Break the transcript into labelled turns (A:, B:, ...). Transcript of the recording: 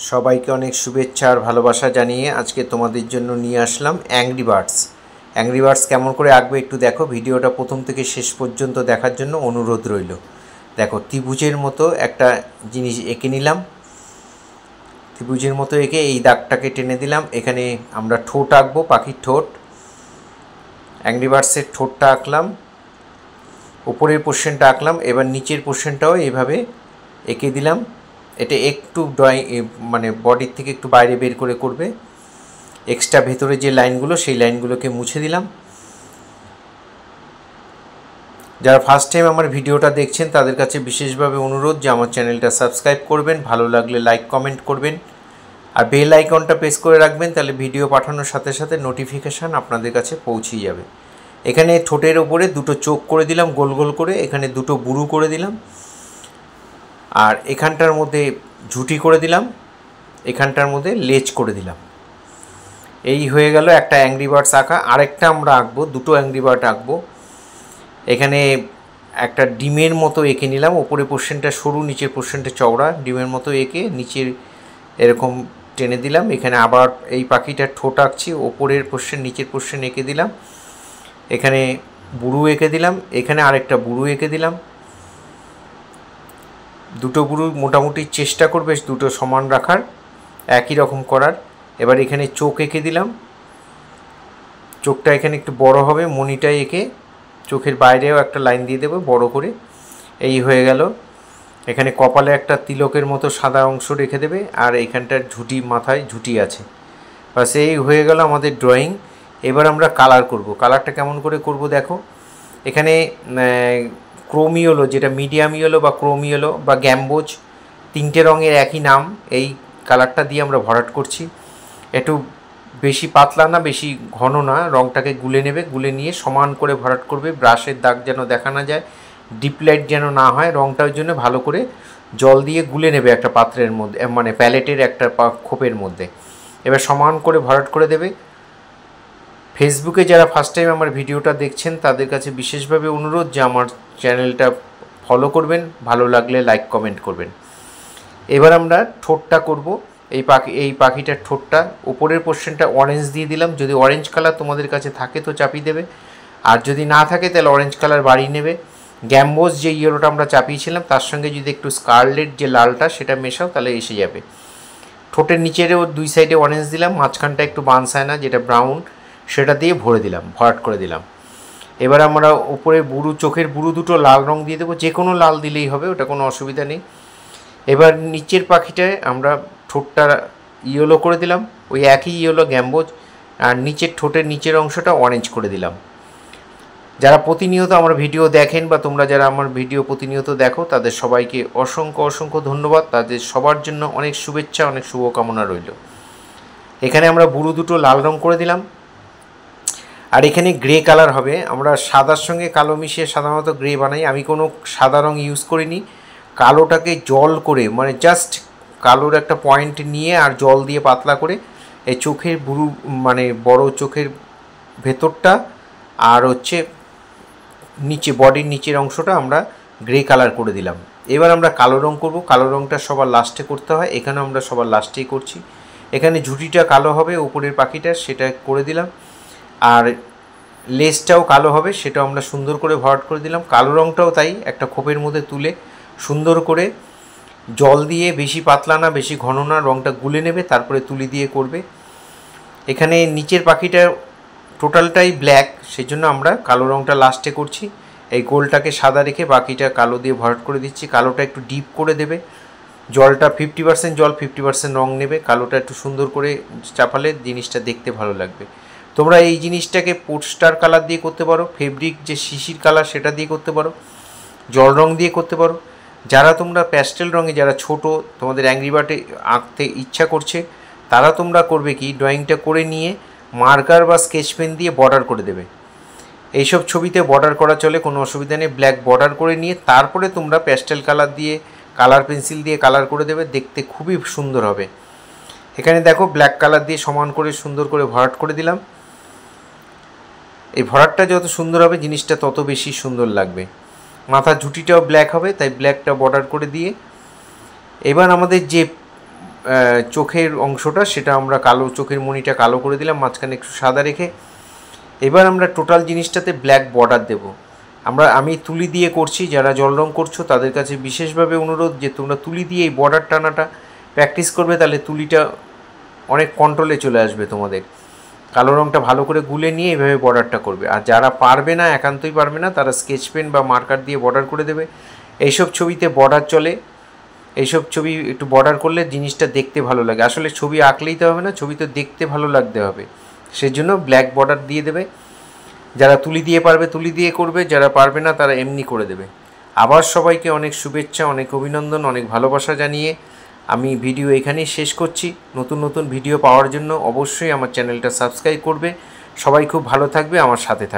A: সবাইকে অনেক শুভেচ্ছা আর ভালোবাসা জানিয়ে আজকে তোমাদের জন্য নিয়ে আসলাম অ্যাংরি বার্ডস কেমন করে আঁকবে একটু দেখো। ভিডিওটা প্রথম থেকে শেষ পর্যন্ত দেখার জন্য অনুরোধ রইল। দেখো, ত্রিভুজের মতো একটা জিনিস এঁকে নিলাম। ত্রিভুজের মতো এঁকে এই দাগটাকে টেনে দিলাম। এখানে আমরা ঠোঁট আঁকবো, পাখির ঠোঁট। অ্যাংরি বার্ডসের ঠোঁটটা আঁকলাম, উপরের পোর্শনটা আঁকলাম। এবার নিচের পোর্শনটাও এইভাবে এঁকে দিলাম। এটা একটু মানে বডির থেকে একটু বাইরে বের করে করবে। এক্সট্রা ভেতরে যে লাইনগুলো সেই লাইনগুলোকে মুছে দিলাম। যারা ফার্স্ট টাইম আমার ভিডিওটা দেখছেন তাদের কাছে বিশেষভাবে অনুরোধ যে আমার চ্যানেলটা সাবস্ক্রাইব করবেন, ভালো লাগলে লাইক কমেন্ট করবেন, আর বেল আইকনটা প্রেস করে রাখবেন, তাহলে ভিডিও পাঠানোর সাথে সাথে নোটিফিকেশান আপনাদের কাছে পৌঁছেই যাবে। এখানে ঠোঁটের ওপরে দুটো চোখ করে দিলাম গোল গোল করে, এখানে দুটো বুরু করে দিলাম, আর এখানটার মধ্যে ঝুঁটি করে দিলাম, এখানটার মধ্যে লেজ করে দিলাম। এই হয়ে গেল একটা অ্যাংরি বার্ডস আঁকা। আরেকটা আমরা আঁকবো, দুটো অ্যাংরি বার্ড আঁকবো। এখানে একটা ডিমের মতো এঁকে নিলাম, ওপরে পোর্শনটা সরু, নিচের পোর্শনটা চওড়া। ডিমের মতো এঁকে নিচের এরকম টেনে দিলাম। এখানে আবার এই পাখিটার ঠোঁট আঁকছি, ওপরের পোর্শন নিচের পোর্শন এঁকে দিলাম। এখানে বুরু এঁকে দিলাম, এখানে আরেকটা বুরু এঁকে দিলাম। দুটো বুরু মোটামুটি চেষ্টা করবে দুটো সমান রাখার, একই রকম করার। এবার এখানে চোখ এঁকে দিলাম। চোখটা এখানে একটু বড় হবে, মণিটা এঁকে চোখের বাইরেও একটা লাইন দিয়ে দেবো বড় করে। এই হয়ে গেল। এখানে কপালে একটা তিলকের মতো সাদা অংশ রেখে দেবে, আর এইখানটার ঝুঁটি, মাথায় ঝুঁটি আছে। বাস এই হয়ে গেল আমাদের ড্রয়িং। এবার আমরা কালার করব। কালারটা কেমন করে করব দেখো। এখানে ক্রোম ইয়েলো, যেটা মিডিয়াম ইয়েলো বা ক্রোম ইয়েলো বা গ্যাম্বোজ, তিনটে রঙের একই নাম, এই কালারটা দিয়ে আমরা ভরাট করছি। একটু বেশি পাতলা না বেশি ঘন না, রঙটাকে গুলে নেবে, গুলে নিয়ে সমান করে ভরাট করবে। ব্রাশের দাগ যেন দেখা না যায়, ডিপ লাইট যেন না হয়, রঙটার জন্য ভালো করে জল দিয়ে গুলে নেবে একটা পাত্রের মধ্যে, মানে প্যালেটের একটা খোপের মধ্যে। এবার সমান করে ভরাট করে দেবে। ফেসবুকে যারা ফার্স্ট টাইম আমার ভিডিওটা দেখছেন তাদের কাছে বিশেষভাবে অনুরোধ যে আমার চ্যানেলটা ফলো করবেন, ভালো লাগলে লাইক কমেন্ট করবেন। এবার আমরা ঠোঁটটা করব। এই পাখিটার ঠোঁটটা উপরের পোর্শনটা অরেঞ্জ দিয়ে দিলাম। যদি অরেঞ্জ কালার তোমাদের কাছে থাকে তো চাপিয়ে দেবে, আর যদি না থাকে তাহলে অরেঞ্জ কালার বাড়িয়ে নেবে। গ্যাম্বোজ যে ইয়েলোটা আমরা চাপিয়েছিলাম তার সঙ্গে যদি একটু স্কারলেট যে লালটা সেটা মেশাও তাহলে এসে যাবে। ঠোঁটের নিচেরও দুই সাইডে অরেঞ্জ দিলাম, মাঝখানটা একটু বানসায়না যেটা ব্রাউন সেটা দিয়ে ভরে দিলাম, ভরাট করে দিলাম। এবার আমরা উপরে বুরু, চোখের বুরু দুটো লাল রঙ দিয়ে দেবো, যে কোনো লাল দিলেই হবে, ওটা কোনো অসুবিধা নেই। এবার নিচের পাখিটায় আমরা ঠোঁটটা ইয়েলো করে দিলাম, ওই একই ইয়েলো গ্যাম্বোজ, আর নিচের ঠোঁটের নিচের অংশটা অরেঞ্জ করে দিলাম। যারা প্রতিনিয়ত আমার ভিডিও দেখেন বা তোমরা যারা আমার ভিডিও প্রতিনিয়ত দেখো তাদের সবাইকে অসংখ্য অসংখ্য ধন্যবাদ। তাদের সবার জন্য অনেক শুভেচ্ছা, অনেক শুভকামনা রইল। এখানে আমরা বুরু দুটো লাল রঙ করে দিলাম, আর এখানে গ্রে কালার হবে। আমরা সাদার সঙ্গে কালো মিশিয়ে সাধারণত গ্রে বানাই, আমি কোনো সাদা রঙ ইউজ করিনি। কালোটাকে জল করে, মানে জাস্ট কালোর একটা পয়েন্ট নিয়ে আর জল দিয়ে পাতলা করে এই চোখের বুরু, মানে বড় চোখের ভেতরটা আর হচ্ছে নিচে বডির নিচের অংশটা আমরা গ্রে কালার করে দিলাম। এবার আমরা কালো রঙ করব। কালো রঙটা সবার লাস্টে করতে হয়, এখানে আমরা সবার লাস্টেই করছি। এখানে ঝুঁটিটা কালো হবে উপরের পাখিটার, সেটা করে দিলাম, আর লেজটাও কালো হবে, সেটাও আমরা সুন্দর করে ভরাট করে দিলাম। কালো রঙটাও তাই একটা খোপের মধ্যে তুলে সুন্দর করে জল দিয়ে, বেশি পাতলা না বেশি ঘন না, রঙটা গুলে নেবে, তারপরে তুলি দিয়ে করবে। এখানে নিচের পাখিটা টোটালটাই ব্ল্যাক, সেজন্য আমরা কালো রঙটা লাস্টে করছি। এই গোলটাকে সাদা রেখে বাকিটা কালো দিয়ে ভরাট করে দিচ্ছি। কালোটা একটু ডিপ করে দেবে, জলটা 50% জল 50% রঙ নেবে। কালোটা একটু সুন্দর করে চাপালে জিনিসটা দেখতে ভালো লাগবে। তোমরা এই জিনিসটাকে পোস্টার কালার দিয়ে করতে পারো, ফেব্রিক যে শিশির কালার সেটা দিয়ে করতে পারো, জল রঙ দিয়ে করতে পারো। যারা তোমরা প্যাস্টেল রঙে, যারা ছোট তোমাদের অ্যাংরি বার্ডে আঁকতে ইচ্ছা করছে, তারা তোমরা করবে কি, ড্রয়িংটা করে নিয়ে মার্কার বা স্কেচ পেন দিয়ে বর্ডার করে দেবে। এইসব ছবিতে বর্ডার করা চলে, কোনো অসুবিধা নেই। ব্ল্যাক বর্ডার করে নিয়ে তারপরে তোমরা প্যাস্টেল কালার দিয়ে, কালার পেন্সিল দিয়ে কালার করে দেবে, দেখতে খুবই সুন্দর হবে। এখানে দেখো ব্ল্যাক কালার দিয়ে সমান করে সুন্দর করে ভরাট করে দিলাম। এই ভরাটটা যত সুন্দর হবে জিনিসটা তত বেশি সুন্দর লাগবে। মাথার ঝুঁটিটাও ব্ল্যাক হবে, তাই ব্ল্যাকটা বর্ডার করে দিয়ে এবার আমাদের যে চোখের অংশটা সেটা আমরা কালো, চোখের মণিটা কালো করে দিলাম, মাঝখানে একটু সাদা রেখে। এবার আমরা টোটাল জিনিসটাতে ব্ল্যাক বর্ডার দেব। আমি তুলি দিয়ে করছি, যারা জল রং করছো তাদের কাছে বিশেষভাবে অনুরোধ যে তোমরা তুলি দিয়ে এই বর্ডার টানাটা প্র্যাকটিস করবে, তাহলে তুলিটা অনেক কন্ট্রোলে চলে আসবে তোমাদের। কালো রঙটা ভালো করে গুলে নিয়ে এইভাবে বর্ডারটা করবে। আর যারা পারবে না, একান্তই পারবে না, তারা স্কেচ পেন বা মার্কার দিয়ে বর্ডার করে দেবে। এইসব ছবিতে বর্ডার চলে, এইসব ছবি একটু বর্ডার করলে জিনিসটা দেখতে ভালো লাগে। আসলে ছবি আঁকলেই তো হবে না, ছবি তো দেখতে ভালো লাগতে হবে, সেজন্য ব্ল্যাক বর্ডার দিয়ে দেবে। যারা তুলি দিয়ে পারবে তুলি দিয়ে করবে, যারা পারবে না তারা এমনি করে দেবে। আবার সবাইকে অনেক শুভেচ্ছা, অনেক অভিনন্দন, অনেক ভালোবাসা জানিয়ে আমি ভিডিও এখানেই শেষ করছি। নতুন নতুন ভিডিও পাওয়ার জন্য অবশ্যই আমার চ্যানেলটা সাবস্ক্রাইব করবে। সবাই খুব ভালো থাকবে, আমার সাথে থাকবে।